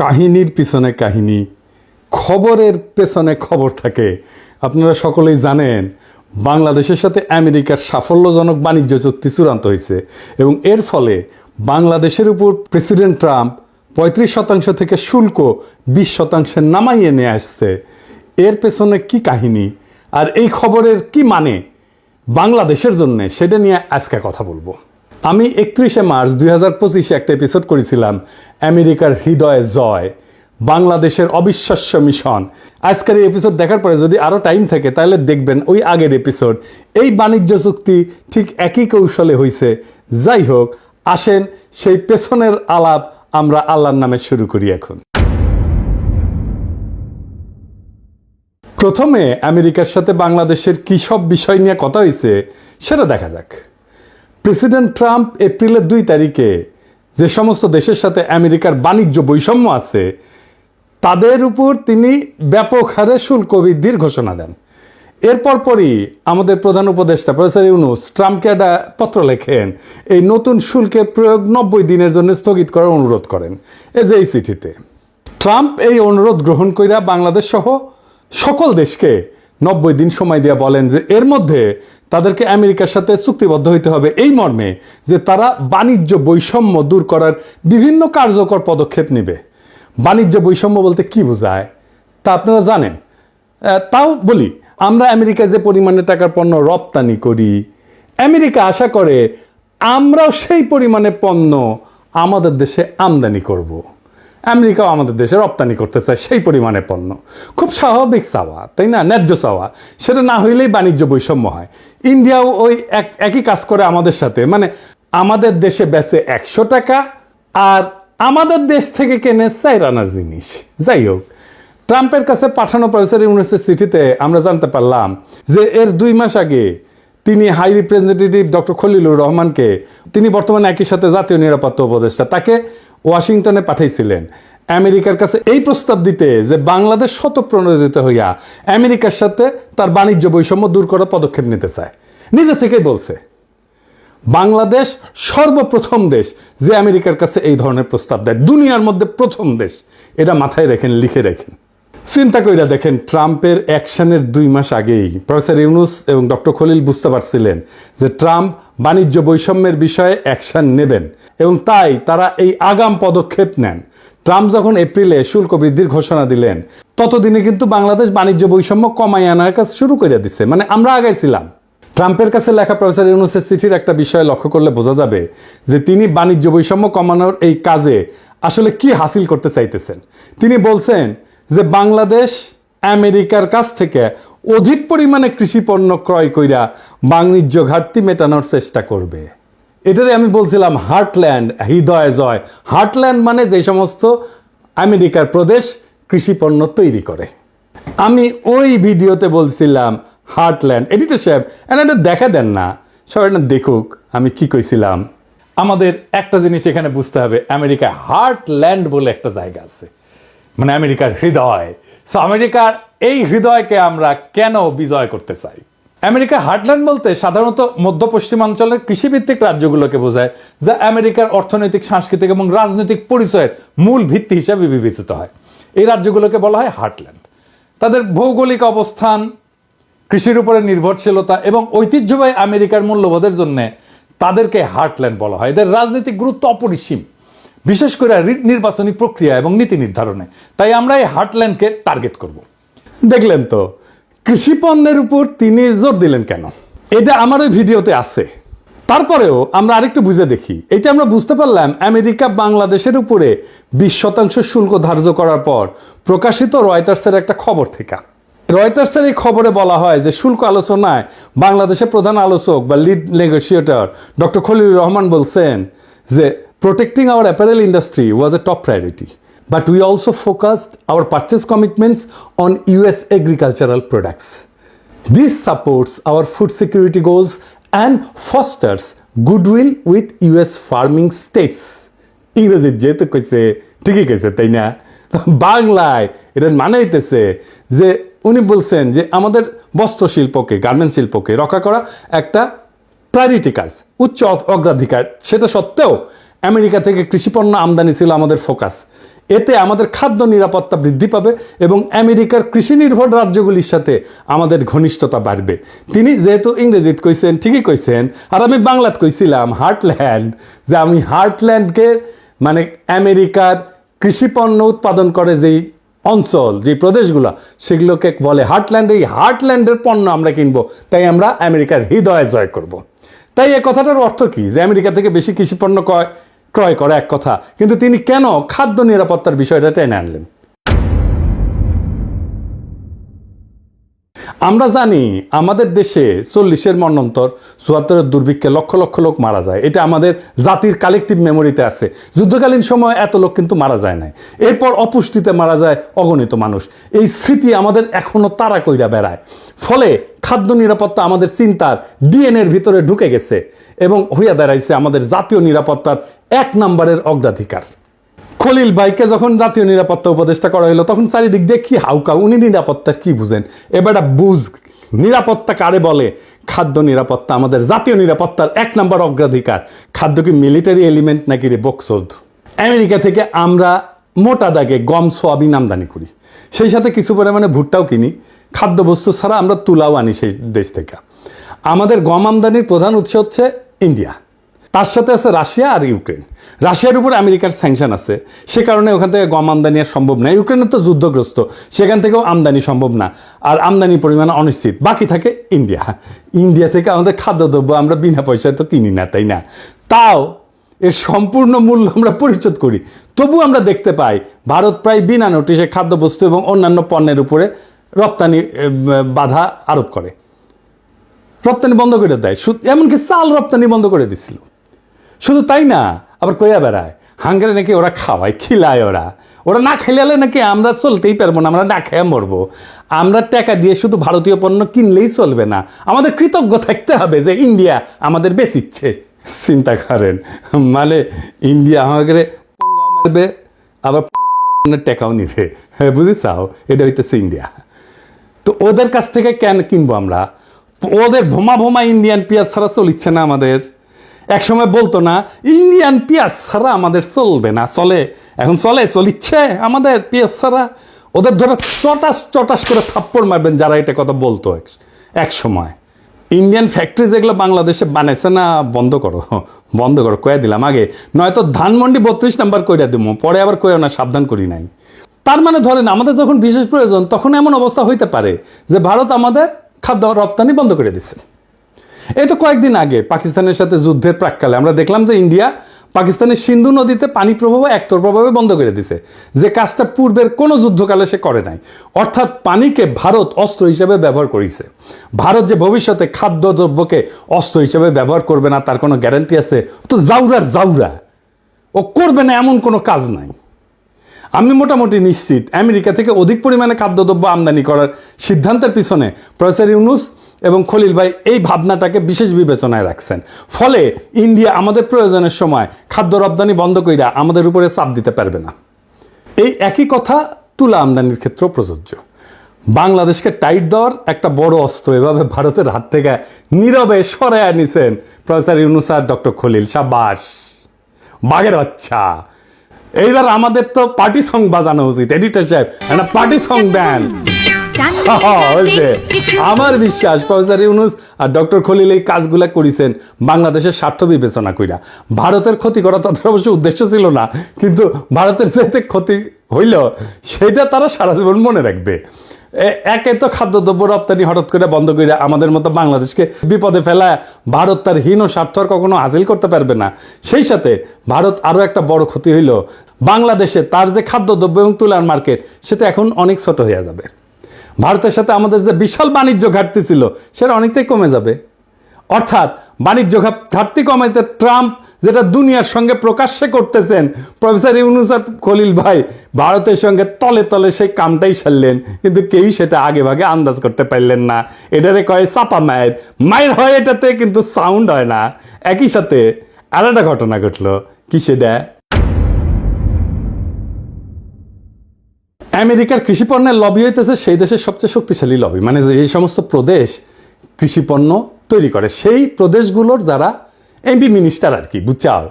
কাহিনীর পিছনে কাহিনী, খবরের পেছনে খবর থাকে। আপনারা সকলেই জানেন বাংলাদেশের সাথে আমেরিকার সাফল্যজনক বাণিজ্য চুক্তি চূড়ান্ত হয়েছে এবং এর ফলে বাংলাদেশের উপর প্রেসিডেন্ট ট্রাম্প 35% থেকে শুল্ক 20% নামাইয়ে নিয়ে আসছে। এর পেছনে কি কাহিনী আর এই খবরের কি মানে বাংলাদেশের জন্য, সেটা নিয়ে আজকে কথা বলবো। আমি 31 মার্চ 2025 একটা এপিসোড করেছিলাম আমেরিকার হৃদয়ে জয়, বাংলাদেশের অবিশ্বাস্য মিশন। আজকের এই এপিসোড দেখার পরে যদি আরও টাইম থাকে তাহলে দেখবেন ওই আগের এপিসোড। এই বাণিজ্য চুক্তি ঠিক একই কৌশলে হয়েছে। যাই হোক, আসেন সেই পেছনের আলাপ আমরা আল্লাহর নামে শুরু করি। এখন প্রথমে আমেরিকার সাথে বাংলাদেশের কী সব বিষয় নিয়ে কথা হয়েছে সেটা দেখা যাক। প্রেসিডেন্ট ট্রাম্প এপ্রিলের 2 তারিখে যে সমস্ত দেশের সাথে আমেরিকার বাণিজ্য বৈষম্য আছে তাদের উপর তিনি ব্যাপক হারে শুল্ক বৃদ্ধির ঘোষণা দেন। এরপর পরই আমাদের প্রধান উপদেষ্টা প্রফেসর ইউনূস ট্রাম্পকে একটা পত্র লেখেন, এই নতুন শুল্কের প্রয়োগ 90 দিনের জন্য স্থগিত করার অনুরোধ করেন। এই চিঠিতে ট্রাম্প এই অনুরোধ গ্রহণ কইরা বাংলাদেশ সহ সকল দেশকে 90 দিন সময় দিয়ে বলেন যে এর মধ্যে তাদেরকে আমেরিকার সাথে চুক্তিবদ্ধ হইতে হবে এই মর্মে যে তারা বাণিজ্য বৈষম্য দূর করার বিভিন্ন কার্যকর পদক্ষেপ নেবে। বাণিজ্য বৈষম্য বলতে কি বোঝায় তা আপনারা জানেন। তাও বলি, আমরা আমেরিকায় যে পরিমাণে টাকার পণ্য রপ্তানি করি, আমেরিকা আশা করে আমরাও সেই পরিমাণে পণ্য আমাদের দেশে আমদানি করব। আমেরিকাও আমাদের দেশে রপ্তানি করতে চায় সেই পরিমাণে পণ্য। খুব স্বাভাবিক চাওয়া, তাই না? ন্যায্য চাওয়া। সেটা না হইলেই বাণিজ্য বৈষম্য হয়। ইন্ডিয়াও ওই একই কাজ করে আমাদের সাথে, মানে আমাদের দেশে বেচে 100 টাকা আর আমাদের দেশ থেকে কেনে 4 আনার জিনিস। যাই হোক, ট্রাম্পের কাছে পাঠানো প্রফেসর ইউনূসের চিঠিতে আমরা জানতে পারলাম যে এর 2 মাস আগে তিনি হাই রিপ্রেজেন্টেটিভ ডক্টর খলিলুর রহমানকে, তিনি বর্তমানে একই সাথে জাতীয় নিরাপত্তা উপদেষ্টা, তাকে ওয়াশিংটনে পাঠাইছিলেন আমেরিকার কাছে এই প্রস্তাব দিতে যে বাংলাদেশ স্বতঃপ্রণোদিত হইয়া আমেরিকার সাথে তার বাণিজ্য বৈষম্য দূর করার পদক্ষেপ নিতে চায়। নিজে থেকেই বলছে বাংলাদেশ সর্বপ্রথম দেশ যে আমেরিকার কাছে এই ধরনের প্রস্তাব দেয়, দুনিয়ার মধ্যে প্রথম দেশ। এটা মাথায় রেখেন, লিখে রাখেন। চিন্তা কইরা দেখেন, ট্রাম্পের অ্যাকশনের 2 মাস আগেই প্রফেসর ইউনূস এবং ডক্টর খলিল বুঝতে পারছিলেন যে ট্রাম্প বাণিজ্য বৈষম্যের বিষয়ে অ্যাকশন নেবেন এবং তাই তারা এই আগাম পদক্ষেপ নেন। ট্রাম্প যখন এপ্রিলে শুল্ক বৃদ্ধির ঘোষণা দিলেন ততদিনে কিন্তু বাংলাদেশ বাণিজ্য বৈষম্য কমাই আনার কাজ শুরু করে দিচ্ছে, মানে আমরা আগাইছিলাম। ট্রাম্পের কাছে লেখা প্রফেসর ইউনূসের চিঠির একটা বিষয় লক্ষ্য করলে বোঝা যাবে যে তিনি বাণিজ্য বৈষম্য কমানোর এই কাজে আসলে কি হাসিল করতে চাইতেছেন। তিনি বলছেন যে বাংলাদেশ আমেরিকার কাছ থেকে অধিক পরিমাণে কৃষি পণ্য ক্রয় কইরা বাণিজ্য ঘাটতি মেটানোর চেষ্টা করবে। এটারে আমি বলছিলাম হার্টল্যান্ড, হৃদয় জয়। হার্টল্যান্ড মানে যে সমস্ত আমেরিকার প্রদেশ কৃষি পণ্য তৈরি করে। আমি ওই ভিডিওতে বলছিলাম হার্টল্যান্ড। এডিটর সাহেব এটা দেখা দেন না, সবাই না দেখুক আমি কি কইছিলাম। আমাদের একটা জিনিস এখানে বুঝতে হবে, আমেরিকা হার্টল্যান্ড বলে একটা জায়গা আছে, মানে আমেরিকার হৃদয়। সো আমেরিকার এই হৃদয়কে আমরা কেন বিজয় করতে চাই? আমেরিকার হার্টল্যান্ড বলতে সাধারণত মধ্য পশ্চিমাঞ্চলের কৃষিভিত্তিক রাজ্যগুলোকে বোঝায়, যা আমেরিকার অর্থনৈতিক, সাংস্কৃতিক এবং রাজনৈতিক পরিচয়ের মূল ভিত্তি হিসেবে বিবেচিত হয়। এই রাজ্যগুলোকে বলা হয় হার্টল্যান্ড। তাদের ভৌগোলিক অবস্থান, কৃষির উপরে নির্ভরশীলতা এবং ঐতিহ্যবাহী আমেরিকার মূল্যবোধের জন্য তাদেরকে হার্টল্যান্ড বলা হয়। এদের রাজনৈতিক গুরুত্ব অপরিসীম, বিশেষ করে নির্বাচনী প্রক্রিয়া এবং নীতি নির্ধারণে। তাই আমরা এই হার্টল্যান্ডকে টার্গেট করব। দেখলেন তো কৃষি পণ্যের উপর তিনি জোর দিলেন কেন? এটা আমার ওই ভিডিওতে আছে। তারপরেও আমরা আরেকটু বুঝে দেখি। এটা আমরা বুঝতে পারলাম আমেরিকা বাংলাদেশের উপরে 20% শুল্ক ধার্য করার পর প্রকাশিত রয়টার্সের একটা খবর থেকে। রয়টার্সের এই খবরে বলা হয় যে শুল্ক আলোচনায় বাংলাদেশের প্রধান আলোচক বা lead negotiator doctor Khalilur Rahman বলছেন যে protecting our apparel industry was a top priority, but we also focused our purchase commitments on US agricultural products. This supports our food security goals and fosters goodwill with US farming states. ইংরেজি যেহেতু কইছে ঠিকই কইছে, তাই না? বাংলায় এটা মানে হইতেছে যে উনি বলছেন যে আমাদের বস্ত্র শিল্পকে, গার্মেন্টস শিল্পকে রক্ষা করা একটা প্রায়োরিটি কাজ, উচ্চ অগ্রাধিকার। সেটা সত্ত্বেও আমেরিকা থেকে কৃষিপণ্য আমদানি ছিল আমাদের ফোকাস। এতে আমাদের খাদ্য নিরাপত্তা বৃদ্ধি পাবে এবং আমেরিকার কৃষি নির্ভর রাজ্যগুলির সাথে আমাদের ঘনিষ্ঠতা বাড়বে। তিনি যেহেতু ইংরেজিত কইছেন, ঠিকই কইছেন, আর আমি বাংলাত কইছিলাম হার্টল্যান্ড, যে আমি হার্টল্যান্ডকে মানে আমেরিকার কৃষি পণ্য উৎপাদন করে যেই অঞ্চল, যে প্রদেশগুলো, সেগুলোকে বলে হার্টল্যান্ড। এই হার্টল্যান্ডের পণ্য আমরা কিনবো, তাই আমরা আমেরিকার হৃদয়ে জয় করব। তাই এই কথাটার অর্থ কি? যে আমেরিকা থেকে বেশি কৃষি পণ্য ক্রয় করে এক কথা, কিন্তু তিনি কেন খাদ্য নিরাপত্তার বিষয়টা টেনে আনলেন? আমরা জানি আমাদের দেশে 40-এর মন্বন্তর, 74-এর দুর্ভিক্ষে লক্ষ লক্ষ লোক মারা যায়। এটা আমাদের জাতির কালেকটিভ মেমোরিতে আছে। যুদ্ধকালীন সময় এত লোক কিন্তু মারা যায় নাই। এরপর অপুষ্টিতে মারা যায় অগণিত মানুষ। এই স্মৃতি আমাদের এখনো তাড়া কইরা বেড়ায়। ফলে খাদ্য নিরাপত্তা আমাদের চিন্তার ডিএনএর ভিতরে ঢুকে গেছে এবং হইয়া দাঁড়াইছে আমাদের জাতীয় নিরাপত্তার 1 নম্বরের অগ্রাধিকার। খলিল ভাইকে যখন জাতীয় নিরাপত্তা উপদেষ্টা করা হলো, তখন চারিদিক দিয়ে কি হাউকা, উনি নিরাপত্তার কি বুঝেন? এবার বুঝ, নিরাপত্তা কারে বলে? খাদ্য নিরাপত্তা আমাদের জাতীয় নিরাপত্তার 1 নম্বর অগ্রাধিকার। খাদ্য কি মিলিটারি এলিমেন্ট নাকি রে বক্সোদ? আমেরিকা থেকে আমরা মোটা দাগে গম, সোয়াবিন আমদানি করি, সেই সাথে কিছু পরিমাণে ভুট্টাও কিনি। খাদ্যবস্তু ছাড়া আমরা তুলাও আনি সেই দেশ থেকে। আমাদের গম আমদানির প্রধান উৎস হচ্ছে ইন্ডিয়া, তার সাথে আছে রাশিয়া আর ইউক্রেন। রাশিয়ার উপর আমেরিকার স্যাংশন আছে, সে কারণে ওখান থেকে গম আমদানি আর সম্ভব না। ইউক্রেনের তো যুদ্ধগ্রস্ত, সেখান থেকেও আমদানি সম্ভব না, আর আমদানির পরিমাণ অনিশ্চিত। বাকি থাকে ইন্ডিয়া। ইন্ডিয়া থেকে আমাদের খাদ্যদ্রব্য আমরা বিনা পয়সায় তো কিনি না, তাই না? তাও এর সম্পূর্ণ মূল্য আমরা পরিশোধ করি। তবু আমরা দেখতে পাই ভারত প্রায় বিনা নোটিশে খাদ্যবস্তু এবং অন্যান্য পণ্যের উপরে রপ্তানি বাধা আরোপ করে, রপ্তানি বন্ধ করে দেয়। এমনকি চাল রপ্তানি বন্ধ করে দিছিল। শুধু তাই না, আবার কইয়া বেড়ায় হাঙ্গেরি নাকি ওরা খাওয়ায়, খিলায়। ওরা না খেলালে নাকি আমরা চলতেই পারবো না, আমরা না খেয়ে মরবো। আমরা টাকা দিয়ে শুধু ভারতীয় পণ্য কিনলেই চলবে না, আমাদের কৃতজ্ঞ থাকতে হবে যে ইন্ডিয়া আমাদের বেচিচ্ছে। চিন্তা করেন, মানে ইন্ডিয়া আমাদের মারবে, আবার টাকাও নিবে। বুঝেছাও? এটা হইতেছে ইন্ডিয়া। তো ওদের কাছ থেকে কেন কিনবো আমরা? ওদের ভোমা ভোমা ইন্ডিয়ান পেঁয়াজ ছাড়া চলিচ্ছে না আমাদের। একসময় বলতো না ইন্ডিয়ান পেঁয়াজ ছাড়া আমাদের চলবে না, চলে, এখন চলিচ্ছে আমাদের পেঁয়াজ ছাড়া। ওদের ধরে চটাস চটাস করে থাপ্পড় মারবেন যারা এটা কথা বলতো এক সময়। ইন্ডিয়ান ফ্যাক্টরি যেগুলো বাংলাদেশে বানাইছে না, বন্ধ করো কয়ে দিলাম আগে, নয়তো ধানমন্ডি 32 নাম্বার কইরা দেবো, পরে আবার কয়েও না, সাবধান করি নাই। তার মানে ধরেন আমাদের যখন বিশেষ প্রয়োজন, তখন এমন অবস্থা হইতে পারে যে ভারত আমাদের খাদ্য রপ্তানি বন্ধ করে দিচ্ছে। এই তো কয়েকদিন আগে পাকিস্তানের সাথে যুদ্ধের প্রাক্কালে আমরা দেখলাম যে ইন্ডিয়া পাকিস্তানের সিন্ধু নদীতে পানি প্রবাহ একতরফাভাবে বন্ধ করে দিছে, যে কাজটা পূর্বের কোনো যুদ্ধকালে সে করে নাই। অর্থাৎ পানিকে ভারত অস্ত্র হিসেবে ব্যবহার করেছে। ভারত যে ভবিষ্যতে খাদ্যদ্রব্যকে অস্ত্র হিসেবে ব্যবহার করবে না তার কোনো গ্যারান্টি আছে? তো জাউরা ও করবে না এমন কোনো কাজ নাই। আমি মোটামুটি নিশ্চিত আমেরিকা থেকে অধিক পরিমাণে খাদ্যদ্রব্য আমদানি করার সিদ্ধান্তের পিছনে প্রফেসর ইউনুস এবং খলিল ভাই এই ভাবনাটাকে বিশেষ বিবেচনায় রাখছেন। ফলে ইন্ডিয়া আমাদের প্রয়োজনের সময় খাদ্য রপ্তানি বন্ধ কইরা আমাদের উপরে চাপ দিতে পারবে না। এই একই কথা তুলা আমদানির ক্ষেত্রেও প্রযোজ্য। বাংলাদেশকে টাইট দেওয়ার একটা বড় অস্ত্র এভাবে ভারতের হাত থেকে নীরবে সরাইয়া নিছেন প্রফেসর ইউনুস আর ডক্টর খলিল। সাবাস, বাঘের বাচ্চা। এইবার আমাদের তো পার্টি সং বাজানো উচিত। এডিটর সাহেব, একটা পার্টি সং দেন। আমার বিশ্বাস প্রফেসর ইউনুস আর ডক্টর খলিল এই কাজগুলা করেছেন বাংলাদেশের স্বার্থ বিবেচনা কইরা। ভারতের ক্ষতি করা তাদের অবশ্য উদ্দেশ্য ছিল না, কিন্তু ভারতের যেতে ক্ষতি হইল সেটা তারা সারা জীবন মনে রাখবে। একে তো খাদ্যদ্রব্য রপ্তানি হঠাৎ করে বন্ধ করে আমাদের মতো বাংলাদেশকে বিপদে ফেলা ভারত তার হীন স্বার্থ আর কখনো হাসিল করতে পারবে না। সেই সাথে ভারত আরো একটা বড় ক্ষতি হইল, বাংলাদেশে তার যে খাদ্যদ্রব্য এবং তুলার মার্কেট সেটা এখন অনেক ছোট হয়ে যাবে। ভারতের সাথে আমাদের যে বিশাল বাণিজ্য ঘাটতি ছিল সেটা অনেকটাই কমে যাবে। অর্থাৎ বাণিজ্য ঘাটতি কমাইতে ট্রাম্প যেটা দুনিয়ার সঙ্গে প্রকাশ্যে করতেছেন, প্রফেসর ইউনুস আর খলিল ভাই ভারতের সঙ্গে তলে তলে সেই কামটাই সারলেন, কিন্তু কেউই সেটা আগে ভাগে আন্দাজ করতে পারলেন না। এটারে কয় চাপা মায়ের হয়, এটাতে কিন্তু সাউন্ড হয় না। একই সাথে আর একটা ঘটনা ঘটলো, কি সেটা? আমেরিকার কৃষি পণ্যের লবি হইতেছে সেই দেশের সবচেয়ে শক্তিশালী লবি, মানে এই সমস্ত প্রদেশ কৃষি পণ্য তৈরি করে সেই প্রদেশগুলোর যারা এমপি মিনিস্টার আর কি, বুঝছাও,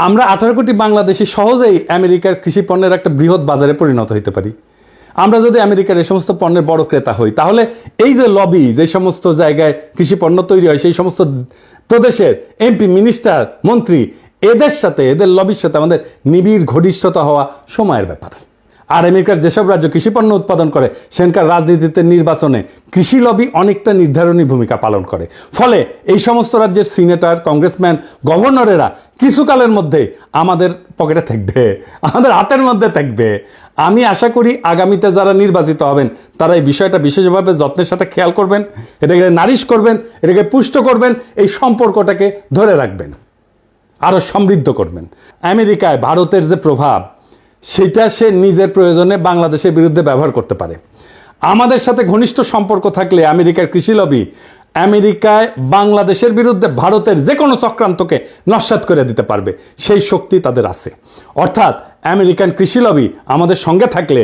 আমরা 18 কোটি বাংলাদেশি সহজেই আমেরিকার কৃষি পণ্যের একটা বৃহৎ বাজারে পরিণত হতে পারি। আমরা যদি আমেরিকার এই সমস্ত পণ্যের বড় ক্রেতা হই, তাহলে এই যে লবি, যে সমস্ত জায়গায় কৃষি পণ্য তৈরি হয়, সেই সমস্ত প্রদেশের এমপি, মিনিস্টার, মন্ত্রী, এদের সাথে, এদের লবির সাথে আমাদের নিবিড় ঘনিষ্ঠতা হওয়া সময়ের ব্যাপার। আর আমেরিকার যেসব রাজ্য কৃষি পণ্য উৎপাদন করে, সেখানকার রাজনীতিতে, নির্বাচনে কৃষি লবি অনেকটা নির্ধারণী ভূমিকা পালন করে। ফলে এই সমস্ত রাজ্যের সিনেটর, কংগ্রেসম্যান, গভর্নরেরা কিছুকালের মধ্যে আমাদের পকেটে থাকবে, আমাদের হাতের মধ্যে থাকবে। আমি আশা করি আগামীতে যারা নির্বাচিত হবেন, তারা এই বিষয়টা বিশেষভাবে যত্নের সাথে খেয়াল করবেন, এটাকে নারিশ করবেন, এটাকে পুষ্ট করবেন, এই সম্পর্কটাকে ধরে রাখবেন, আরো সমৃদ্ধ করবেন। আমেরিকায় ভারতের যে প্রভাব, সেটা সে নিজের প্রয়োজনে বাংলাদেশের বিরুদ্ধে ব্যবহার করতে পারে। আমাদের সাথে ঘনিষ্ঠ সম্পর্ক থাকলে আমেরিকার কৃষি লবি আমেরিকায় বাংলাদেশের বিরুদ্ধে ভারতের যে কোনো চক্রান্তকে নস্যাৎ করে দিতে পারবে, সেই শক্তি তাদের আছে। অর্থাৎ আমেরিকান কৃষি লবি আমাদের সঙ্গে থাকলে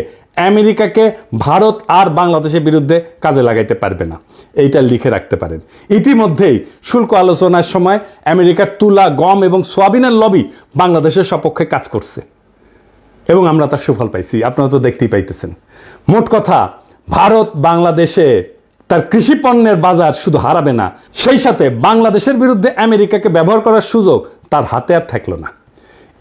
আমেরিকাকে ভারত আর বাংলাদেশের বিরুদ্ধে কাজে লাগাইতে পারবে না। এইটা লিখে রাখতে পারেন। ইতিমধ্যেই শুল্ক আলোচনার সময় আমেরিকার তুলা, গম এবং সোয়াবিনের লবি বাংলাদেশের সপক্ষে কাজ করছে এবং আমরা তার সুফল পাইছি, আপনারা তো দেখতেই পাইতেছেন। মোট কথা, ভারত বাংলাদেশে তার কৃষি পণ্যের বাজার শুধু হারাবে না, সেই সাথে বাংলাদেশের বিরুদ্ধে আমেরিকাকে ব্যবহার করার সুযোগ তার হাতে আর থাকলো না।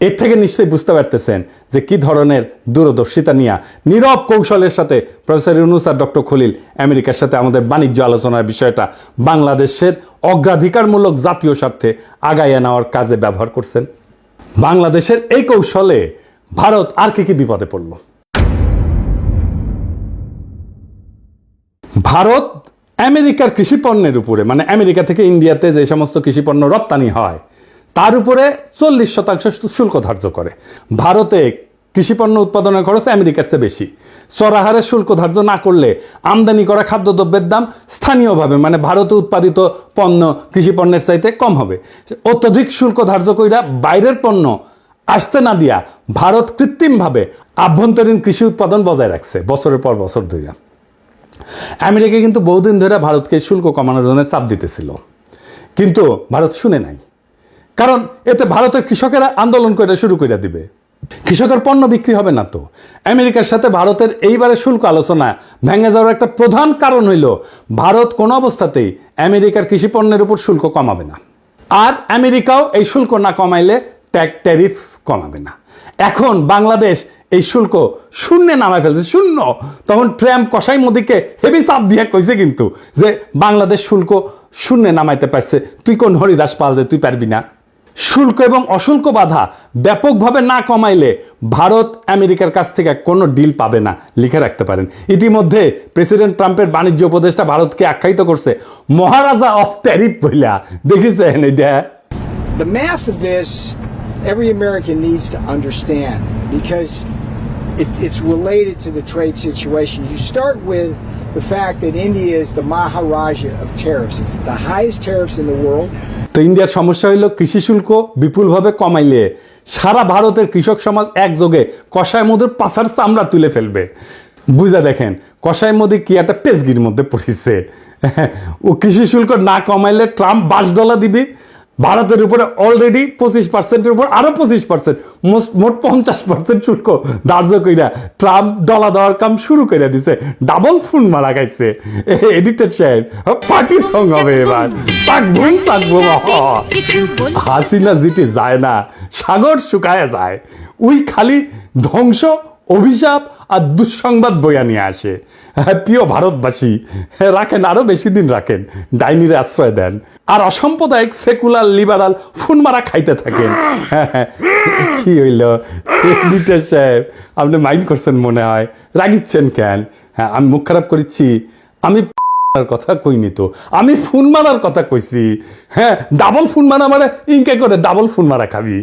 এর থেকে নিশ্চয়ই বুঝতে পারতেছেন যে কি ধরনের দূরদর্শিতা নিয়ে নীরব কৌশলের সাথে প্রফেসর ইউনূস আর ডক্টর খলিল আমেরিকার সাথে আমাদের বাণিজ্য আলোচনার বিষয়টা বাংলাদেশের অগ্রাধিকারমূলক জাতীয় স্বার্থে আগাইয়ে নেওয়ার কাজে ব্যবহার করছেন। বাংলাদেশের এই কৌশলে ভারত আর কি বিপদে পড়ল? ভারত আমেরিকার কৃষি পণ্যের উপরে, মানে আমেরিকা থেকে ইন্ডিয়াতে যে সমস্ত কৃষি পণ্য রপ্তানি হয়, তার উপরে 40% শুল্ক ধার্য করে। ভারতে কৃষি পণ্য উৎপাদনের খরচ আমেরিকার চেয়ে বেশি। চড়াহারে শুল্ক ধার্য না করলে আমদানি করা খাদ্যদ্রব্যের দাম স্থানীয়ভাবে, মানে ভারতে উৎপাদিত পণ্য কৃষি পণ্যের চাইতে কম হবে। অত্যধিক শুল্ক ধার্য কইরা বাইরের পণ্য আসতে না দিয়া ভারত কৃত্রিমভাবে আভ্যন্তরীণ কৃষি উৎপাদন বজায় রাখছে বছরের পর বছর ধরে। আমেরিকা কিন্তু বহুদিন ধরে ভারতকে শুল্ক কমানোর জন্য চাপ দিতেছিল, কিন্তু ভারত শুনে নাই। কারণ এতে ভারতের কৃষকেরা আন্দোলন করে শুরু করে দিবে, কৃষকের পণ্য বিক্রি হবে না। তো আমেরিকার সাথে ভারতের এইবারে শুল্ক আলোচনা ভেঙে যাওয়ার একটা প্রধান কারণ হইল, ভারত কোনো অবস্থাতেই আমেরিকার কৃষি পণ্যের উপর শুল্ক কমাবে না, আর আমেরিকাও এই শুল্ক না কমাইলে ট্যারিফ কমাবে না। এখন বাংলাদেশ এই শুল্ক শূন্যে নামায় ফেলছে, শূন্য। তখন ট্রাম্প কসাই মোদিকে হেভি চাপ দিয়ে কইছে কিন্তু যে বাংলাদেশ শুল্ক শূন্যে নামাইতে পারছে, তুই কোন হরিদাস পাল যে তুই পারবি না। শুল্ক এবং অশুল্ক বাধা ব্যাপকভাবে না কমাইলে ভারত আমেরিকার কাছ থেকে কোনো ডিল পাবে না, লিখে রাখতে পারেন। ইতিমধ্যে প্রেসিডেন্ট ট্রাম্পের বাণিজ্য উপদেষ্টা ভারতকে আখ্যায়িত করছে মহারাজা অফ ট্যারিফ বইলা। দেখেছেন এটা? The math of this, every American needs to understand, because it's related to the trade situation. You start with the fact that India is the Maharaja of tariffs. It's the highest tariffs in the world. তো ইন্ডিয়ার সমস্যা হইল, কৃষি শুল্ক বিপুলভাবে কমাইলে সারা ভারতের কৃষক সমাজ একযোগে কসাই মধুর পাছার চামড়া তুলে ফেলবে। বুঝা দেখেন, কসাই মোদি কি একটা পেজগির মধ্যে পড়েছে। ও কৃষি শুল্ক না কমাইলে ট্রাম্প $20 দিবি, ভারতের উপরে অলরেডি 25%-এর উপর আরো 25%, মোট 50% শুল্ক ধার্য কইরা ট্রাম্প ডলা দেওয়ার কাম শুরু করে দিছে। ডাবল ফোন মারা গাইছে। এডিটর সাহেব, পার্টি সং হবে এবার। সাকবুম সাকবুম। হাসিনা জিতে যায় না, সাগর শুকায় যায়। ওই খালি ধ্বংস, অভিশাপ আর দুঃসংবাদ বইয়া নিয়ে আসে। প্রিয় ভারতবাসী, রাখেন, আরো বেশি দিন রাখেন, ডাইনির আশ্রয় দেন, আর অসাম্প্রদায়িক সেকুলার লিবারাল ফুন মারা খাইতে থাকেন। কি হইল এডিটর সাহেব, আপনি মাইন্ড করছেন মনে হয়, রাগিচ্ছেন কেন? হ্যাঁ, আমি মুখ খারাপ করেছি? আমি কথা কইনি তো, আমি ফোন মারার কথা কইছি। হ্যাঁ, ডাবল ফোন মারা মানে ইনকে করে ডাবল ফোন মারা খাবি।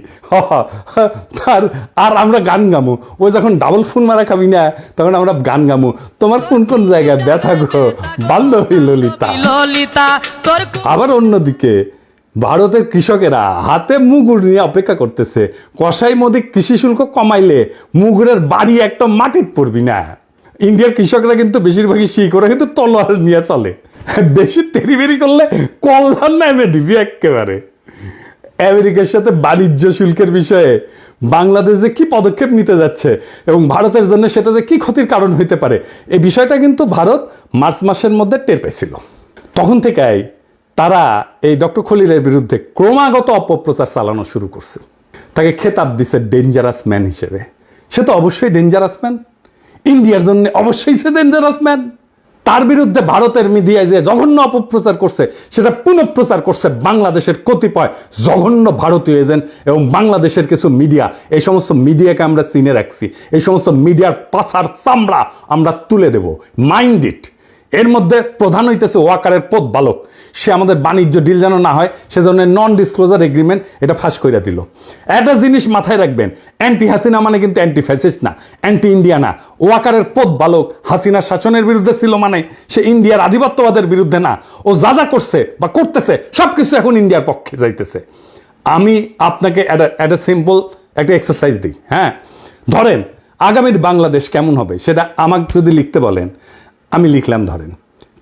আর আমরা গান গামু। ও যখন ডাবল ফোন মারা খাবি না, তখন আমরা গান গামু, তোমার কোন কোন জায়গায় ব্যথা গো বান্ধবী ললিতা। আবার অন্যদিকে ভারতের কৃষকেরা হাতে মুগুর নিয়ে অপেক্ষা করতেছে, কসাই মোদি কৃষি শুল্ক কমাইলে মুগুরের বাড়ি একটা মাটির পড়বি না। ইন্ডিয়ার কৃষকরা কিন্তু বেশিরভাগই শিখরা কিন্তু তলোয়ার নিয়ে চলে, বেশি তেরিবেরি করলে কল্যাণ নামে দিবি একেবারে। আমেরিকার সাথে বাণিজ্য শুল্কের বিষয়ে বাংলাদেশ যে কি পদক্ষেপ নিতে যাচ্ছে এবং ভারতের জন্য সেটা যে কি ক্ষতির কারণ হইতে পারে, এই বিষয়টা কিন্তু ভারত মার্চ মাসের মধ্যে টের পেয়েছিল। তখন থেকেই তারা এই ডক্টর খলিলের বিরুদ্ধে ক্রমাগত অপপ্রচার চালানো শুরু করছে। তাকে খেতাব দিছে ডেঞ্জারাস ম্যান হিসেবে। সে তো অবশ্যই ডেঞ্জারাস ম্যান, ইন্ডিয়ার জন্য অবশ্যই সে ডেঞ্জারাস ম্যান। তার বিরুদ্ধে ভারতের মিডিয়ায় যে জঘন্য অপপ্রচার করছে, সেটা পুনঃপ্রচার করছে বাংলাদেশের কতিপয় জঘন্য ভারতীয় এজেন্ট এবং বাংলাদেশের কিছু মিডিয়া। এই সমস্ত মিডিয়াকে আমরা চিনে রাখছি, এই সমস্ত মিডিয়ার পাছার চামড়া আমরা তুলে দেব, মাইন্ড ইট। এর মধ্যে প্রধান হইতেছে ওয়াকারের পথ বালক। সে আমাদের বাণিজ্য ডিল যেন না হয় সেজন্য নন ডিসক্লোজার এগ্রিমেন্ট এটা ফাঁস করে দিল। একটা জিনিস মাথায় রাখবেন, অ্যান্টি হাসিনা মানে কিন্তু অ্যান্টি ফ্যাসিস্ট না, অ্যান্টি ইন্ডিয়া না। ওয়াকারের পথ বালক হাসিনার শাসনের বিরুদ্ধে ছিল মানে সে ইন্ডিয়ার আধিপত্যবাদের বিরুদ্ধে না। ও যা যা করছে বা করতেছে সবকিছু এখন ইন্ডিয়ার পক্ষে যাইতেছে। আমি আপনাকে একটা সিম্পল একটা এক্সারসাইজ দিই। হ্যাঁ, ধরেন আগামীর বাংলাদেশ কেমন হবে সেটা আমাকে যদি লিখতে বলেন, আমি লিখলাম। ধরেন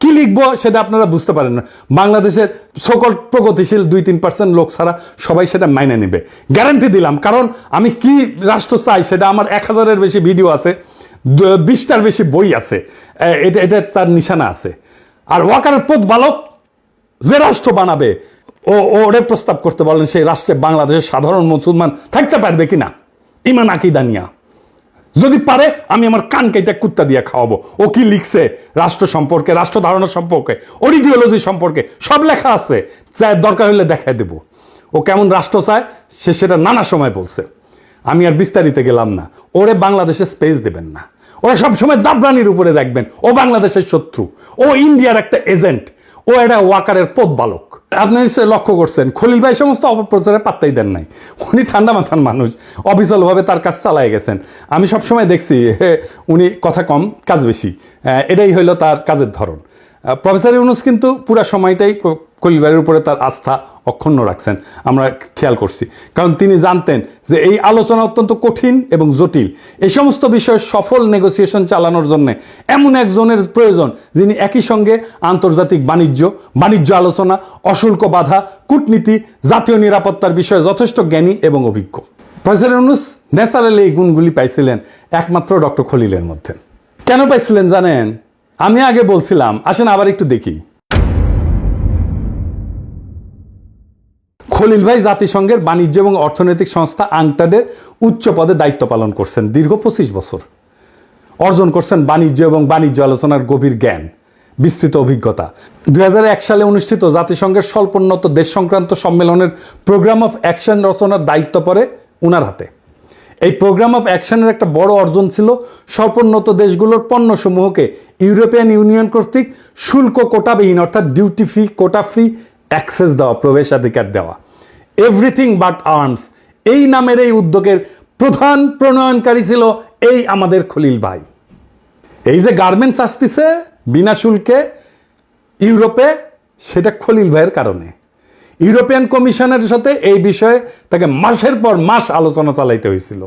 কি লিখবো সেটা আপনারা বুঝতে পারেন না। বাংলাদেশের সকল প্রগতিশীল 2-3% লোক ছাড়া সবাই সেটা মাইনে নেবে, গ্যারান্টি দিলাম। কারণ আমি কি রাষ্ট্র চাই সেটা আমার 1000-এর বেশি ভিডিও আছে, 20টার বেশি বই আছে, এটা তার নিশানা আছে। আর ওয়াকারের পথ বালক যে রাষ্ট্র বানাবে ওরে প্রস্তাব করতে বলেন সেই রাষ্ট্রে বাংলাদেশের সাধারণ মুসলমান থাকতে পারবে কিনা ইমান আকিদা নিয়া। যদি পারে আমি আমার কান কেটে কুত্তা দিয়ে খাওয়াবো। ও কি লিখছে রাষ্ট্র সম্পর্কে, রাষ্ট্র ধারণা সম্পর্কে, ওর ইডিওলজি সম্পর্কে সব লেখা আছে, চাই দরকার হলে দেখাই দেব। ও কেমন রাষ্ট্র চায় সে সেটা নানা সময় বলছে, আমি আর বিস্তারিত গেলাম না। ওরে বাংলাদেশে স্পেস দেবেন না, ওরা সবসময় দাবরানির উপরে রাখবেন। ও বাংলাদেশের শত্রু, ও ইন্ডিয়ার একটা এজেন্ট, ও এটা ওয়াকারের পথ বালক। আপনি লক্ষ্য করছেন খলিল ভাই সমস্ত অপপ্রচারে পাত্তাই দেন নাই। উনি ঠান্ডা মাথার মানুষ, অবিচলভাবে তার কাজ চালায় গেছেন। আমি সবসময় দেখছি উনি কথা কম কাজ বেশি, এটাই হইল তার কাজের ধরন। প্রফেসর ইউনূস কিন্তু পুরা সময়টাই খলিল ভাইয়ের উপরে তার আস্থা অক্ষুণ্ণ রাখছেন, আমরা খেয়াল করছি। কারণ তিনি জানতেন যে এই আলোচনা অত্যন্ত কঠিন এবং জটিল। এই সমস্ত বিষয়ে সফল নেগোসিয়েশন চালানোর জন্য এমন একজনের প্রয়োজন যিনি একই সঙ্গে আন্তর্জাতিক বাণিজ্য আলোচনা, অশুল্ক বাধা, কূটনীতি, জাতীয় নিরাপত্তার বিষয়ে যথেষ্ট জ্ঞানী এবং অভিজ্ঞ। প্রফেসর ইউনূস ন্যাচারালি এই গুণগুলি পাইছিলেন একমাত্র ডক্টর খলিলের মধ্যে। কেন পাইছিলেন জানেন? আমি আগে বলছিলাম, আসেন আবার একটু দেখি। খলিল ভাই জাতিসংঘের বাণিজ্য এবং অর্থনৈতিক সংস্থা আংটাডের উচ্চ পদে দায়িত্ব পালন করছেন দীর্ঘ 25 বছর। অর্জন করছেন বাণিজ্য এবং বাণিজ্য আলোচনার গভীর জ্ঞান, বিস্তৃত অভিজ্ঞতা। 2001 সালে অনুষ্ঠিত জাতিসংঘের স্বল্পোন্নত দেশ সংক্রান্ত সম্মেলনের প্রোগ্রাম অফ অ্যাকশন রচনার দায়িত্ব পড়ে উনার হাতে। এই প্রোগ্রাম অফ অ্যাকশনের একটা বড় অর্জন ছিল স্বল্পোন্নত দেশগুলোর পণ্যসমূহকে ইউরোপিয়ান ইউনিয়ন কর্তৃক শুল্ক কোটাবিহীন অর্থাৎ duty free, quota free access দেওয়া, প্রবেশাধিকার দেওয়া। এভরিথিং বাট আর্মস এই নামের এই উদ্যোগের প্রধান প্রণয়নকারী ছিল এই আমাদের খলিল ভাই। এই যে গার্মেন্টস আসতেছে বিনা শুল্কে ইউরোপে, সেটা খলিল ভাইয়ের কারণে। ইউরোপিয়ান কমিশনের সাথে এই বিষয়ে তাকে মাসের পর মাস আলোচনা চালাইতে হয়েছিল।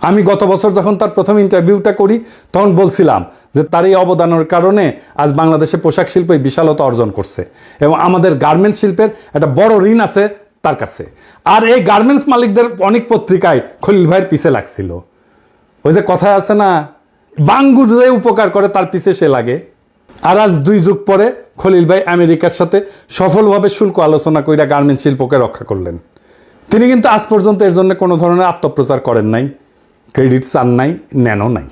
আমি গত বছর যখন তার প্রথম ইন্টারভিউটা করি তখন বলছিলাম যে তার এই অবদানের কারণে আজ বাংলাদেশে পোশাক শিল্প বিশালতা অর্জন করছে এবং আমাদের গার্মেন্টস শিল্পের একটা বড় ঋণ আছে তার কাছে। আর এই গার্মেন্টস মালিকদের অনেক পত্রিকায় খলিল ভাইয়ের পিছে লাগছিল। ওই যে কথা আছে না, বাঙ্গু যে উপকার করে তার পিছে সে লাগে। আর আজ 2 যুগ পরে খলিল ভাই আমেরিকার সাথে সফলভাবে শুল্ক আলোচনা কইরা গার্মেন্টস শিল্পকে রক্ষা করলেন। তিনি কিন্তু আজ পর্যন্ত এর জন্য কোনো ধরনের আত্মপ্রচার করেন নাই, ক্রেডিট চান নাই, নেনও নাই।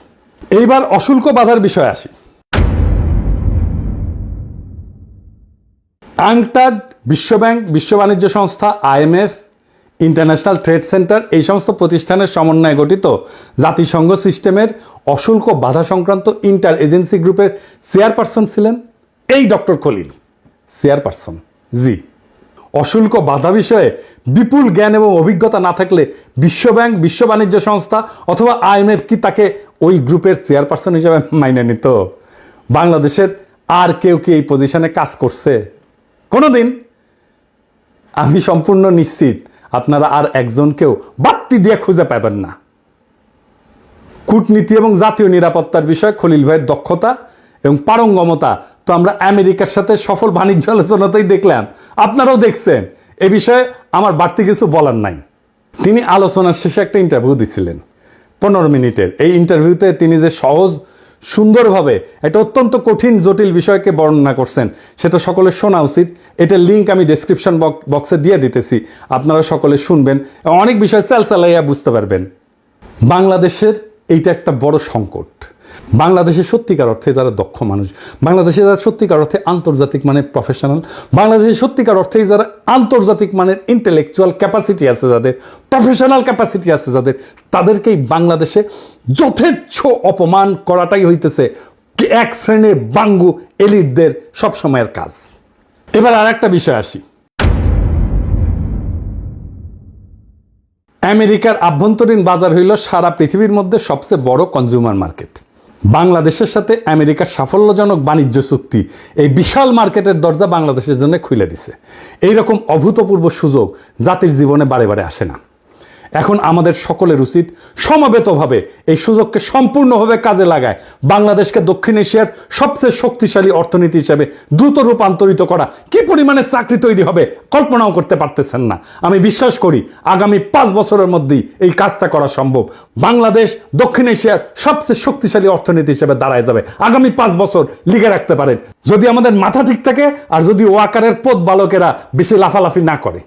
এইবার অশুল্ক বাধার বিষয়ে আসি। আংটাড, বিশ্বব্যাংক, বিশ্ব বাণিজ্য সংস্থা, IMF, ইন্টারন্যাশনাল ট্রেড সেন্টার এই সমস্ত প্রতিষ্ঠানের সমন্বয়ে গঠিত জাতিসংঘ সিস্টেমের অশুল্ক বাধা সংক্রান্ত ইন্টার এজেন্সি গ্রুপের চেয়ারপারসন ছিলেন এই ডক্টর খলিল। চেয়ারপারসন, জি। অশুল্ক বাধা বিষয়ে বিপুল জ্ঞান এবং অভিজ্ঞতা না থাকলে বিশ্বব্যাংক, বিশ্ব বাণিজ্য সংস্থা অথবা IMF কি তাকে ওই গ্রুপের চেয়ারপারসন হিসেবে মাইনে নিত? বাংলাদেশের আর কেউ কি এই পজিশনে কাজ করছে কোনোদিন? আমি সম্পূর্ণ নিশ্চিত আপনারা আর একজনকেও বাড়তি দিয়ে খুঁজে পাবেন না। কূটনীতি এবং জাতীয় নিরাপত্তার বিষয়ে খলিল ভাইয়ের দক্ষতা এবং পারঙ্গমতা তো আমরা আমেরিকার সাথে সফল বাণিজ্য আলোচনাতেই দেখলাম, আপনারাও দেখছেন। এ বিষয়ে আমার বাড়তি কিছু বলার নাই। তিনি আলোচনার শেষে একটা ইন্টারভিউ দিছিলেন 15 মিনিটের। এই ইন্টারভিউতে তিনি যে সহজ সুন্দরভাবে একটা অত্যন্ত কঠিন জটিল বিষয়কে বর্ণনা করছেন সেটা সকলের শোনা উচিত। এটার লিঙ্ক আমি ডেসক্রিপশন বক্সে দিয়ে দিতেছি, আপনারা সকলে শুনবেন এবং অনেক বিষয় চালাইয়া বুঝতে পারবেন। বাংলাদেশের এইটা একটা বড় সংকট। বাংলাদেশের সত্যিকার অর্থে যারা দক্ষ মানুষ, বাংলাদেশে যারা সত্যিকার অর্থে আন্তর্জাতিক মানের প্রফেশনাল, বাংলাদেশের সত্যিকার অর্থে যারা আন্তর্জাতিক মানের ইন্টেলেকচুয়াল ক্যাপাসিটি আছে, যাদের প্রফেশনাল ক্যাপাসিটি আছে, যাদের তাদেরকেই বাংলাদেশে যথেচ্ছ অপমান করাটাই হইতেছে এক শ্রেণীর বাঙ্গু এলিটদের সবসময়ের কাজ। এবার আর একটা বিষয় আসি। আমেরিকার আভ্যন্তরীণ বাজার হইল সারা পৃথিবীর মধ্যে সবচেয়ে বড় কনজিউমার মার্কেট। বাংলাদেশের সাথে আমেরিকার সাফল্যজনক বাণিজ্য চুক্তি এই বিশাল মার্কেটের দরজা বাংলাদেশের জন্য খুলে দিছে। এইরকম অভূতপূর্ব সুযোগ জাতির জীবনে বারে বারে আসে না। এখন আমাদের সকলের উচিত সমবেতভাবে এই সুযোগকে সম্পূর্ণভাবে কাজে লাগায় বাংলাদেশকে দক্ষিণ এশিয়ার সবচেয়ে শক্তিশালী অর্থনীতি হিসেবে দ্রুত রূপান্তরিত করা। কি পরিমাণে চাকরি তৈরি হবে কল্পনাও করতে পারতেছেন না। আমি বিশ্বাস করি আগামী 5 বছরের মধ্যেই এই কাজটা করা সম্ভব। বাংলাদেশ দক্ষিণ এশিয়ার সবচেয়ে শক্তিশালী অর্থনীতি হিসেবে দাঁড়ায় যাবে। আগামী 5 বছর লিখে রাখতে পারেন, যদি আমাদের মাথা ঠিক থাকে আর যদি ওয়াকারের পথ বালকেরা বেশি লাফালাফি না করে।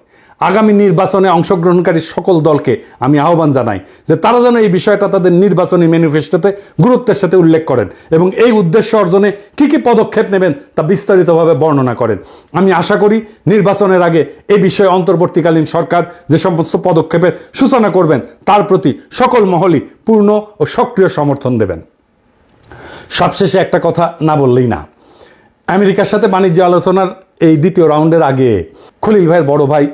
আগামী নির্বাচনে অংশগ্রহণকারী সকল দলকে আমি আহ্বান জানাই যে তারা যেন এই বিষয়টা তাদের নির্বাচনী ম্যানিফেস্টোতে গুরুত্বের সাথে উল্লেখ করেন এবং এই উদ্দেশ্য অর্জনে কি কি পদক্ষেপ নেবেন তা বিস্তারিতভাবে বর্ণনা করেন। আমি আশা করি নির্বাচনের আগে এই বিষয়ে অন্তর্বর্তীকালীন সরকার যে সমস্ত পদক্ষেপের সূচনা করবেন তার প্রতি সকল মহলই পূর্ণ ও সক্রিয় সমর্থন দেবেন। সবশেষে একটা কথা না বললেই না। আমেরিকার সাথে বাণিজ্য আলোচনার এই দ্বিতীয় রাউন্ডের আগে খলিল ভাইয়ের বড় ভাই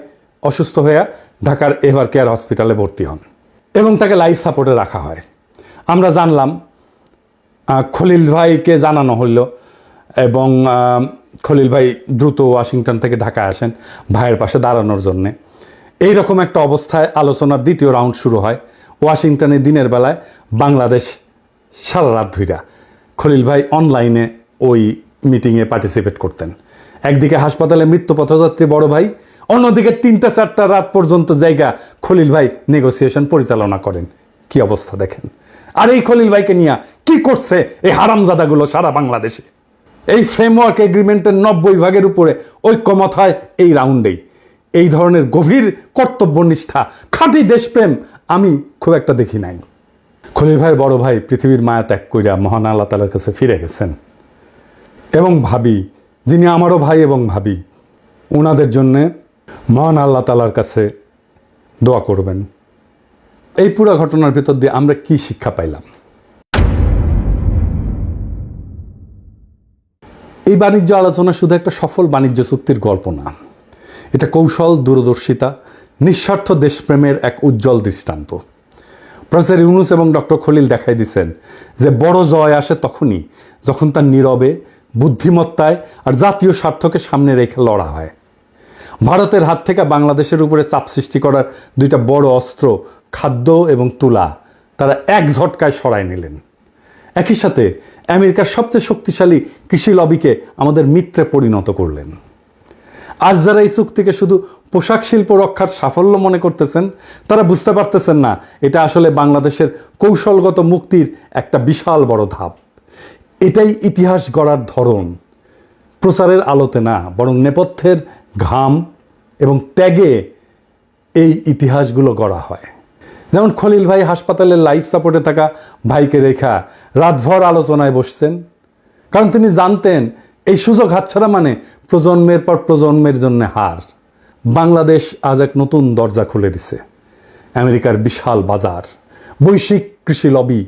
অসুস্থ হয়ে ঢাকার এভার কেয়ার হসপিটালে ভর্তি হন এবং তাকে লাইফ সাপোর্টে রাখা হয়। আমরা জানলাম, খলিল ভাইকে জানানো হইল এবং খলিল ভাই দ্রুত ওয়াশিংটন থেকে ঢাকায় আসেন ভাইয়ের পাশে দাঁড়ানোর জন্যে। এইরকম একটা অবস্থায় আলোচনার দ্বিতীয় রাউন্ড শুরু হয়। ওয়াশিংটনে দিনের বেলায় বাংলাদেশ সারা রাত ধইরা খলিল ভাই অনলাইনে ওই মিটিংয়ে পার্টিসিপেট করতেন। একদিকে হাসপাতালে মৃত্যু পথযাত্রী বড় ভাই, অন্যদিকে 3টা-4টা রাত পর্যন্ত জায়গা খলিল ভাই নেগোসিয়েশন পরিচালনা করেন। কি অবস্থা দেখেন। আর এই খলিল ভাইকে নিয়ে কি করছে এই হারামজাদাগুলো সারা বাংলাদেশে। এই ফ্রেমওয়ার্ক এগ্রিমেন্টের 90 ভাগের উপরে ঐক্যমত হয় এই রাউন্ডেই। এই ধরনের গভীর কর্তব্যনিষ্ঠা, খাঁটি দেশপ্রেম আমি খুব একটা দেখি নাই। খলিল ভাইয়ের বড় ভাই পৃথিবীর মায়া ত্যাগ কইরা মহান আল্লাহ তাআলার কাছে ফিরে গেছেন এবং ভাবি, যিনি আমারও ভাই এবং ভাবি, ওনাদের জন্যে মহান আল্লাহ তাআলার কাছে দোয়া করবেন। এই পুরো ঘটনার ভিতর দিয়ে আমরা কি শিক্ষা পাইলাম? এই বাণিজ্য আলোচনা শুধু একটা সফল বাণিজ্য চুক্তির গল্প না, এটা কৌশল, দূরদর্শিতা, নিঃস্বার্থ দেশপ্রেমের এক উজ্জ্বল দৃষ্টান্ত। প্রফেসর ইউনুস এবং ডক্টর খলিল দেখাই দিচ্ছেন যে বড় জয় আসে তখনই যখন তার নীরবে, বুদ্ধিমত্তায় আর জাতীয় স্বার্থকে সামনে রেখে লড়া হয়। ভারতের হাত থেকে বাংলাদেশের উপরে চাপ সৃষ্টি করার 2টা বড় অস্ত্র, খাদ্য এবং তুলা, তারা এক ঝটকায় সরাই নিলেন। একই সাথে আমেরিকার সবচেয়ে শক্তিশালী কৃষি লবিকে আমাদের মিত্রে পরিণত করলেন। আজ যারা এই চুক্তিকে শুধু পোশাক শিল্প রক্ষার সাফল্য মনে করতেছেন, তারা বুঝতে পারতেছেন না এটা আসলে বাংলাদেশের কৌশলগত মুক্তির একটা বিশাল বড় ধাপ। এটাই ইতিহাস গড়ার ধরন। প্রচারের আলোতে না, বরং নেপথ্যের ঘাম এবং ত্যাগে এই ইতিহাসগুলো গড়া হয়। যেমন খলিল ভাই হাসপাতালের লাইফ সাপোর্টে থাকা ভাইকে রেখা রাতভর আলোচনায় বসছেন, কারণ তিনি জানতেন এই সুযোগ হাতছাড়া মানে প্রজন্মের পর প্রজন্মের জন্য হার। বাংলাদেশ আজ এক নতুন দরজা খুলে দিছে। আমেরিকার বিশাল বাজার, বৈশ্বিক কৃষি লবি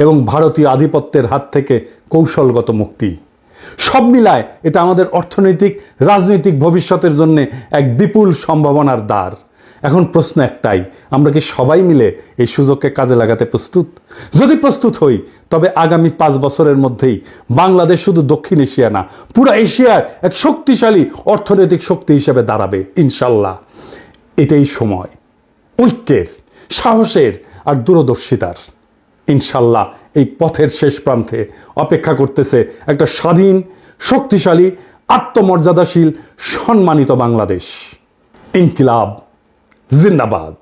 এবং ভারতীয় আধিপত্যের হাত থেকে কৌশলগত মুক্তি, সব মিলায় এটা আমাদের অর্থনৈতিক, রাজনৈতিক ভবিষ্যতের জন্য এক বিপুল সম্ভাবনার দ্বার। এখন প্রশ্ন একটাই, আমরা কি সবাই মিলে এই সুযোগকে কাজে লাগাতে প্রস্তুত? যদি প্রস্তুত হই তবে আগামী 5 বছরের মধ্যেই বাংলাদেশ শুধু দক্ষিণ এশিয়া না, পুরো এশিয়ার এক শক্তিশালী অর্থনৈতিক শক্তি হিসেবে দাঁড়াবে ইনশাল্লাহ। এটাই সময় ঐক্যের, সাহসের আর দূরদর্শিতার। ইনশাল্লাহ এই পথের শেষ প্রান্তে অপেক্ষা করতেছে একটা স্বাধীন, শক্তিশালী, আত্মমর্যাদাশীল, সম্মানিত বাংলাদেশ। ইনকিলাব জিন্দাবাদ।